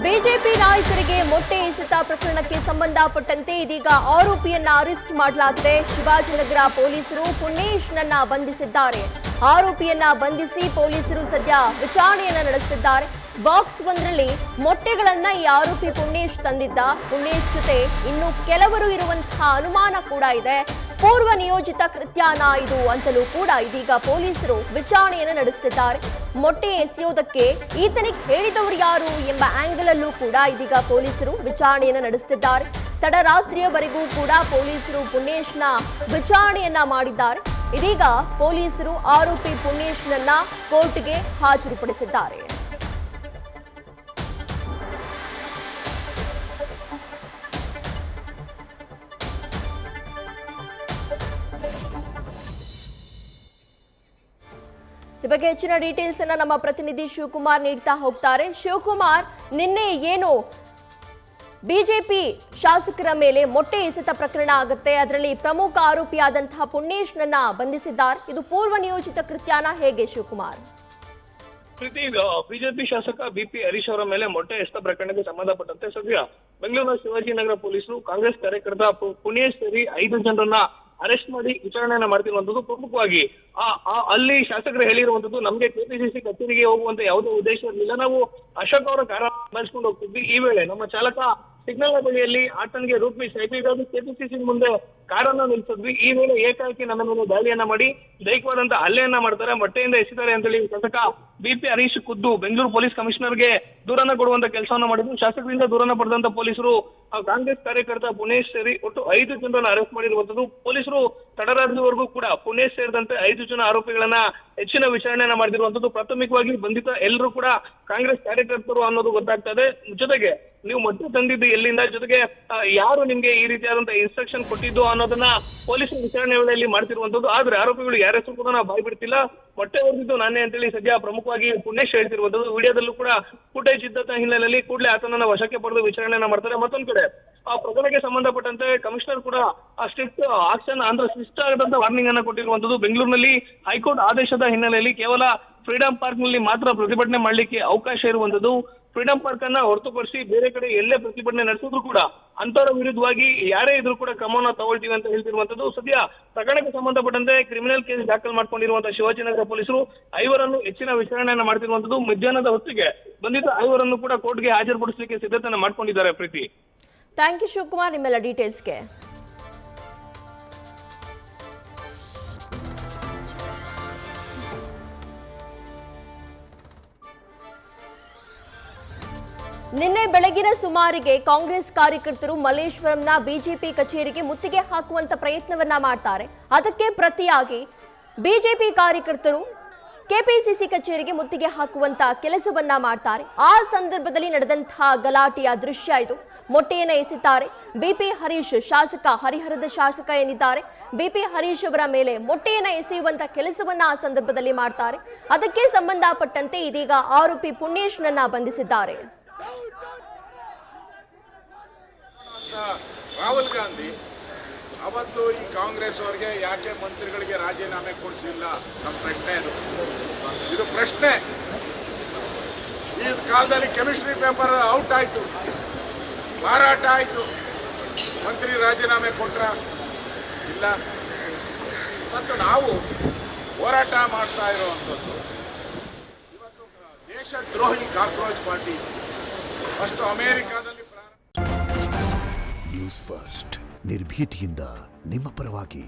BJP ನಾಯಕರಿಗೆ ಮೊಟ್ಟೆ ಎಸೆತ ಪ್ರಕರಣಕ್ಕೆ ಸಂಬಂಧಪಟ್ಟಂತೆ ಇದೀಗ ಆರೋಪಿಯನ್ನ ಅರೆಸ್ಟ್ ಮಾಡಲಾಗಿದೆ. ಶಿವಾಜಿನಗರ ಪೊಲೀಸರು ಪುಣೇಶ್ನನ್ನ ಬಂಧಿಸಿದ್ದಾರೆ. ಆರೋಪಿಯನ್ನ ಬಂಧಿಸಿ ಪೊಲೀಸರು ಸದ್ಯ ವಿಚಾರಣೆಯನ್ನ ನಡೆಸುತ್ತಿದ್ದಾರೆ. ಬಾಕ್ಸ್ ಒಂದರಲ್ಲಿ ಮೊಟ್ಟೆಗಳನ್ನ ಈ ಆರೋಪಿ ಪುಣೇಶ್ ತಂದಿದ್ದ. ಪುಣೇಶ್ ಜೊತೆ ಇನ್ನು ಕೆಲವರು ಇರುವಂತಹ ಅನುಮಾನ ಕೂಡ ಇದೆ. ಪೂರ್ವ ನಿಯೋಜಿತ ಕೃತ್ಯನ ಇದು ಅಂತಲೂ ಕೂಡ ಇದೀಗ ಪೊಲೀಸರು ವಿಚಾರಣೆಯನ್ನು ನಡೆಸುತ್ತಿದ್ದಾರೆ. ಮೊಟ್ಟೆ ಎಸೆಯೋದಕ್ಕೆ ಈತನಿಗೆ ಹೇಳಿದವರು ಯಾರು ಎಂಬ ಆಂಗಲ್ ಅಲ್ಲೂ ಕೂಡ ಇದೀಗ ಪೊಲೀಸರು ವಿಚಾರಣೆಯನ್ನು ನಡೆಸುತ್ತಿದ್ದಾರೆ. ತಡರಾತ್ರಿಯವರೆಗೂ ಕೂಡ ಪೊಲೀಸರು ಪುಣೇಶ್ನ ವಿಚಾರಣೆಯನ್ನ ಮಾಡಿದ್ದಾರೆ. ಇದೀಗ ಪೊಲೀಸರು ಆರೋಪಿ ಪುಣೇಶ್ನನ್ನ ಕೋರ್ಟ್ಗೆ ಹಾಜರುಪಡಿಸಿದ್ದಾರೆ. ಈ ಬಗ್ಗೆ ಹೆಚ್ಚಿನ ಡೀಟೇಲ್ಸ್ ಅನ್ನ ನಮ್ಮ ಪ್ರತಿನಿಧಿ ಶಿವಕುಮಾರ್ ನೀಡ್ತಾ ಹೋಗ್ತಾರೆ. ಶಿವಕುಮಾರ್, ನಿನ್ನೆ ಏನು ಬಿಜೆಪಿ ಶಾಸಕರ ಮೇಲೆ ಮೊಟ್ಟೆ ಎಸೆತ ಪ್ರಕರಣ ಆಗುತ್ತೆ, ಅದರಲ್ಲಿ ಪ್ರಮುಖ ಆರೋಪಿಯಾದಂತಹ ಪುಣೇಶ್ನನ್ನ ಬಂಧಿಸಿದ್ದಾರೆ. ಇದು ಪೂರ್ವ ನಿಯೋಜಿತ ಕೃತ್ಯನ ಹೇಗೆ ಶಿವಕುಮಾರ್? ಬಿಜೆಪಿ ಶಾಸಕ ಬಿಪಿ ಹರೀಶ್ ಅವರ ಮೇಲೆ ಮೊಟ್ಟೆ ಎಸೆತ ಪ್ರಕರಣಕ್ಕೆ ಸಂಬಂಧಪಟ್ಟಂತೆ ಸದ್ಯ ಬೆಂಗಳೂರಿನ ಶಿವಾಜಿನಗರ ಪೊಲೀಸರು ಕಾಂಗ್ರೆಸ್ ಕಾರ್ಯಕರ್ತ ಪುಣೇಶ್ ಸೇರಿ 5 ಜನರನ್ನ ಅರೆಸ್ಟ್ ಮಾಡಿ ವಿಚಾರಣೆಯನ್ನ ಮಾಡ್ತಿರುವಂತದ್ದು. ಪ್ರಮುಖವಾಗಿ ಅಲ್ಲಿ ಶಾಸಕರು ಹೇಳಿರುವಂತದ್ದು, ನಮ್ಗೆ ಕೆಪಿಸಿಸಿ ಕಚೇರಿಗೆ ಹೋಗುವಂತ ಯಾವುದೇ ಉದ್ದೇಶ ಇರಲಿಲ್ಲ, ನಾವು ಅಶೋಕ್ ಅವರ ಕಾರ ಬಳಸ್ಕೊಂಡು ಹೋಗ್ತಿದ್ವಿ. ಈ ವೇಳೆ ನಮ್ಮ ಚಾಲಕ ಸಿಗ್ನಲ್ ಬಳಿಯಲ್ಲಿ ಆತನಿಗೆ ರೂಟ್ ಮಿಸ್ ಆಯ್ತು. ಹೀಗಾಗಿ ಕೆಪಿಸಿಸಿ ಮುಂದೆ ಕಾರನ್ನ ನಿಲ್ಸಿದ್ವಿ. ಈ ವೇಳೆ ಏಕಾಏಕಿ ನನ್ನ ಮೇಲೆ ದಾಳಿಯನ್ನ ಮಾಡಿ ದೈಹಿಕವಾದಂತ ಹಲ್ಲೆಯನ್ನ ಮಾಡ್ತಾರೆ, ಮೊಟ್ಟೆಯಿಂದ ಎಸೆತಾರೆ ಅಂತೇಳಿ ಶಾಸಕ ಬಿಪಿ ಹರೀಶ್ ಖುದ್ದು ಬೆಂಗಳೂರು ಪೊಲೀಸ್ ಕಮಿಷನರ್ಗೆ ದೂರನ್ನ ಕೊಡುವಂತ ಕೆಲಸವನ್ನ ಮಾಡಿದ್ರು. ಶಾಸಕರಿಂದ ದೂರನ್ನ ಪಡೆದಂತ ಪೊಲೀಸರು ಕಾಂಗ್ರೆಸ್ ಕಾರ್ಯಕರ್ತ ಪುಣೇಶ್ ಸೇರಿ ಒಟ್ಟು 5 ಜನರನ್ನ ಅರೆಸ್ಟ್ ಮಾಡಿರುವಂತದ್ದು. ಪೊಲೀಸರು ತಡರಾತ್ರಿವರೆಗೂ ಕೂಡ ಪುಣೇಶ್ ಸೇರಿದಂತೆ 5 ಜನ ಆರೋಪಿಗಳನ್ನ ಹೆಚ್ಚಿನ ವಿಚಾರಣೆಯನ್ನ ಮಾಡಿರುವಂತದ್ದು. ಪ್ರಾಥಮಿಕವಾಗಿ ಬಂಧಿತ ಎಲ್ಲರೂ ಕೂಡ ಕಾಂಗ್ರೆಸ್ ಕಾರ್ಯಕರ್ತರು ಅನ್ನೋದು ಗೊತ್ತಾಗ್ತಾ ಇದೆ. ಜೊತೆಗೆ ನೀವು ಮೊಟ್ಟೆ ತಂದಿದ್ದು ಎಲ್ಲಿಂದ, ಜೊತೆಗೆ ಯಾರು ನಿಮ್ಗೆ ಈ ರೀತಿಯಾದಂತಹ ಇನ್ಸ್ಟ್ರಕ್ಷನ್ ಕೊಟ್ಟಿದ್ದು ಅನ್ನೋದನ್ನ ಪೊಲೀಸರು ವಿಚಾರಣೆ ವೇಳೆಯಲ್ಲಿ ಮಾಡ್ತಿರುವಂತದ್ದು. ಆದ್ರೆ ಆರೋಪಿಗಳು ಯಾರ ಹೆಸರು ಕೂಡ ನಾವು ಬಾಯ್ ಬಿಡ್ತಿಲ್ಲ, ಮೊಟ್ಟೆ ಹೊಡೆದಿದ್ದು ನಾನೇ ಅಂತೇಳಿ ಸದ್ಯ ಪ್ರಮುಖವಾಗಿ ಪುಣೇಶ್ ಹೇಳ್ತಿರುವಂತದ್ದು. ವಿಡಿಯೋದಲ್ಲೂ ಕೂಡ ಫುಟೇಜ್ ಇದ್ದಂತ ಹಿನ್ನೆಲೆಯಲ್ಲಿ ಕೂಡಲೇ ಆತನನ್ನ ವಶಕ್ಕೆ ಪಡೆದು ವಿಚಾರಣೆಯನ್ನ ಮಾಡ್ತಾರೆ. ಮತ್ತೊಂದ್ ಕಡೆ ಆ ಪ್ರಕರಣಕ್ಕೆ ಸಂಬಂಧಪಟ್ಟಂತೆ ಕಮಿಷನರ್ ಕೂಡ ಸ್ಟ್ರಿಕ್ಟ್ ಆಕ್ಷನ್ ಅಂದ್ರೆ ಶಿಷ್ಟ ಆಗದಂತ ವಾರ್ನಿಂಗ್ ಅನ್ನ ಕೊಟ್ಟಿರುವಂತದ್ದು. ಬೆಂಗಳೂರಿನಲ್ಲಿ ಹೈಕೋರ್ಟ್ ಆದೇಶದ ಹಿನ್ನೆಲೆಯಲ್ಲಿ ಕೇವಲ ಫ್ರೀಡಂ ಪಾರ್ಕ್ ನಲ್ಲಿ ಮಾತ್ರ ಪ್ರತಿಭಟನೆ ಮಾಡ್ಲಿಕ್ಕೆ ಅವಕಾಶ ಇರುವಂತದ್ದು. ಫ್ರೀಡಂ ಪಾರ್ಕ್ ಅನ್ನ ಹೊರತುಪಡಿಸಿ ಬೇರೆ ಕಡೆ ಎಲ್ಲೇ ಪ್ರತಿಭಟನೆ ನಡೆಸಿದ್ರು ಕೂಡ ಅಂತವರ ವಿರುದ್ಧವಾಗಿ ಯಾರೇ ಇದ್ರೂ ಕೂಡ ಕ್ರಮವನ್ನ ತಗೊಳ್ತೀವಿ ಅಂತ ಹೇಳ್ತಿರುವಂತದ್ದು. ಸದ್ಯ ಪ್ರಕರಣಕ್ಕೆ ಸಂಬಂಧಪಟ್ಟಂತೆ ಕ್ರಿಮಿನಲ್ ಕೇಸ್ ದಾಖಲು ಮಾಡ್ಕೊಂಡಿರುವಂತಹ ಶಿವಾಜಿನಗರ ಪೊಲೀಸರು 5ರನ್ನು ಹೆಚ್ಚಿನ ವಿಚಾರಣೆಯನ್ನ ಮಾಡ್ತಿರುವಂತದ್ದು. ಮಧ್ಯಾಹ್ನದ ಹೊತ್ತಿಗೆ ಬಂಧಿತ 5ರನ್ನು ಕೂಡ ಕೋರ್ಟ್ಗೆ ಹಾಜರುಪಡಿಸಲಿಕ್ಕೆ ಸಿದ್ಧತೆಯನ್ನ ಮಾಡ್ಕೊಂಡಿದ್ದಾರೆ. ಪ್ರೀತಿ, ಥ್ಯಾಂಕ್ ಯು ಶಿವಕುಮಾರ್ ನಿಮ್ಮೆಲ್ಲ ಡೀಟೇಲ್ಸ್ಗೆ. ನಿನ್ನೆ ಬೆಳಗಿನ ಸುಮಾರಿಗೆ ಕಾಂಗ್ರೆಸ್ ಕಾರ್ಯಕರ್ತರು ಮಲ್ಲೇಶ್ವರಂನ ಬಿಜೆಪಿ ಕಚೇರಿಗೆ ಮುತ್ತಿಗೆ ಹಾಕುವಂತ ಪ್ರಯತ್ನವನ್ನ ಮಾಡ್ತಾರೆ. ಅದಕ್ಕೆ ಪ್ರತಿಯಾಗಿ ಬಿಜೆಪಿ ಕಾರ್ಯಕರ್ತರು ಕೆಪಿಸಿಸಿ ಕಚೇರಿಗೆ ಮುತ್ತಿಗೆ ಹಾಕುವಂತ ಕೆಲಸವನ್ನ ಮಾಡ್ತಾರೆ. ಆ ಸಂದರ್ಭದಲ್ಲಿ ನಡೆದಂತಹ ಗಲಾಟೆಯ ದೃಶ್ಯ ಇದು. ಮೊಟ್ಟೆಯನ್ನ ಎಸೆತಾರೆ. ಬಿಪಿ ಹರೀಶ್ ಶಾಸಕ, ಹರಿಹರದ ಶಾಸಕ ಏನಿದ್ದಾರೆ, ಬಿಪಿ ಹರೀಶ್ ಅವರ ಮೇಲೆ ಮೊಟ್ಟೆಯನ್ನ ಎಸೆಯುವಂತ ಕೆಲಸವನ್ನ ಆ ಸಂದರ್ಭದಲ್ಲಿ ಮಾಡ್ತಾರೆ. ಅದಕ್ಕೆ ಸಂಬಂಧಪಟ್ಟಂತೆ ಇದೀಗ ಆರೋಪಿ ಪುಣೇಶ್ನನ್ನ ಬಂಧಿಸಿದ್ದಾರೆ. ರಾಹುಲ್ ಗಾಂಧಿ ಅವತ್ತು ಈ ಕಾಂಗ್ರೆಸ್ ಅವರಿಗೆ ಯಾಕೆ ಮಂತ್ರಿಗಳಿಗೆ ರಾಜೀನಾಮೆ ಕೊಡಿಸಲಿಲ್ಲ? ನಮ್ಮ ಪ್ರಶ್ನೆ ಇದು ಪ್ರಶ್ನೆ. ಈ ಕಾಲದಲ್ಲಿ ಕೆಮಿಸ್ಟ್ರಿ ಪೇಪರ್ ಔಟ್ ಆಯ್ತು, ಮಾರಾಟ ಆಯ್ತು, ಮಂತ್ರಿ ರಾಜೀನಾಮೆ ಕೊಟ್ರ ಇಲ್ಲ. ಮತ್ತು ನಾವು ಹೋರಾಟ ಮಾಡ್ತಾ ಇರುವಂಥದ್ದು ಇವತ್ತು ದೇಶದ್ರೋಹಿ ಕಾಕ್ರೋಚ್ ಪಾರ್ಟಿ ಅಷ್ಟು ಅಮೆರಿಕಾದಲ್ಲಿ ನ್ಯೂಸ್ ಫಸ್ಟ್ ನಿರ್ಭೀತಿಯಿಂದ ನಿಮ್ಮ ಪರವಾಗಿ.